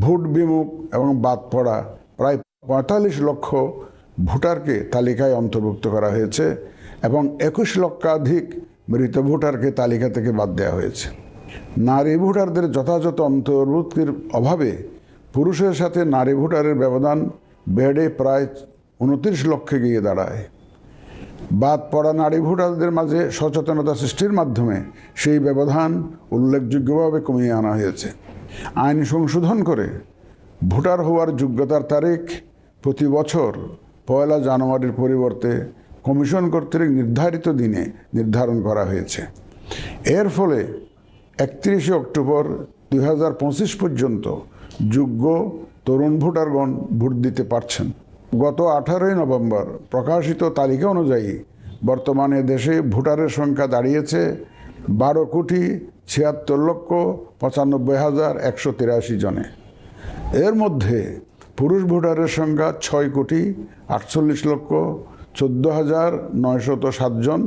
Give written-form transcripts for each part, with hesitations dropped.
Vote বিমুখ এবং বাদ পড়া প্রায় ৪৫ লক্ষ ভোটারকে তালিকায় অন্তর্ভুক্ত করা হয়েছে এবং ২১ লক্ষাধিক মৃত ভোটারকে তালিকা থেকে বাদ দেওয়া হয়েছে। নারী ভোটারদের যথাযথ অন্তর্ভুক্তির অভাবে পুরুষের সাথে নারী ভোটারের ব্যবধান বেড়ে প্রায় ২৯ লক্ষে গিয়ে দাঁড়ায়। বাদ পড়া নারী ভোটারদের মাঝে সচেতনতা সৃষ্টির মাধ্যমে সেই ব্যবধান উল্লেখযোগ্যভাবে কমিয়ে আনা হয়েছে। আইন সংশোধন করে ভোটার হওয়ার যোগ্যতার তারিখ প্রতি বছর ১ জানুয়ারির পরিবর্তে কমিশন কর্তৃক নির্ধারিত দিনে নির্ধারণ করা হয়েছে। এর ফলে ৩১ অক্টোবর ২০২৫ পর্যন্ত যোগ্য তরুণ ভোটারগণ ভোট দিতে পারছেন। গত ১৮ নভেম্বর প্রকাশিত তালিকা অনুযায়ী বর্তমানে দেশে ভোটারের সংখ্যা দাঁড়িয়েছে ১২,৭৬,৯৫,১৮৩ জনে। এর মধ্যে পুরুষ ভোটারের সংখ্যা ৬,৪৮,১৪,৯০৭ জন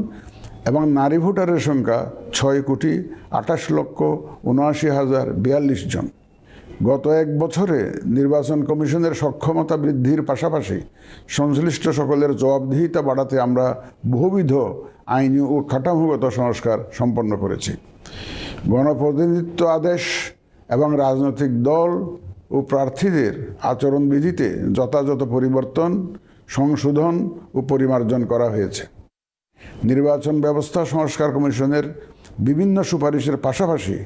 এবং নারী ভোটারের সংখ্যা ৬,২৮,৭৯,০৪২ জন। গত এক বছরে নির্বাচন কমিশনের সক্ষমতা বৃদ্ধির পাশাপাশি সংশ্লিষ্ট সকলের জবাবদিহিতা বাড়াতে আমরা বহুবিধ আইনি ও কাঠামোগত সংস্কার সম্পন্ন করেছি। গণপ্রতিনিধিত্ব আদেশ এবং রাজনৈতিক দল ও প্রার্থীদের আচরণবিধিতে যথাযথ পরিবর্তন, সংশোধন ও পরিমার্জন করা হয়েছে। নির্বাচন ব্যবস্থা সংস্কার কমিশনের বিভিন্ন সুপারিশের পাশাপাশি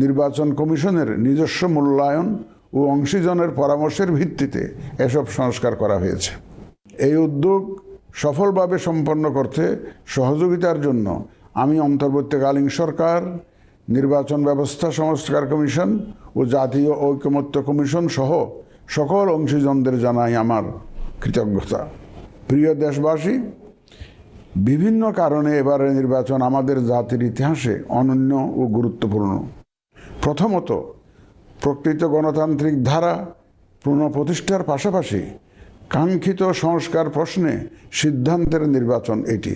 নির্বাচন কমিশনের নিজস্ব মূল্যায়ন ও অংশীজনের পরামর্শের ভিত্তিতে এসব সংস্কার করা হয়েছে। এই উদ্যোগ সফলভাবে সম্পন্ন করতে সহযোগিতার জন্য আমি অন্তর্বর্তীকালীন সরকার, নির্বাচন ব্যবস্থা সংস্কার কমিশন ও জাতীয় ঐকমত্য কমিশন সহ সকল অংশীজনদের জানাই আমার কৃতজ্ঞতা। প্রিয় দেশবাসী, বিভিন্ন কারণে এবারের নির্বাচন আমাদের জাতির ইতিহাসে অনন্য ও গুরুত্বপূর্ণ। প্রথমত, প্রকৃত গণতান্ত্রিক ধারা পুনঃপ্রতিষ্ঠার পাশাপাশি কাঙ্ক্ষিত সংস্কার প্রশ্নে সিদ্ধান্তের নির্বাচন এটি।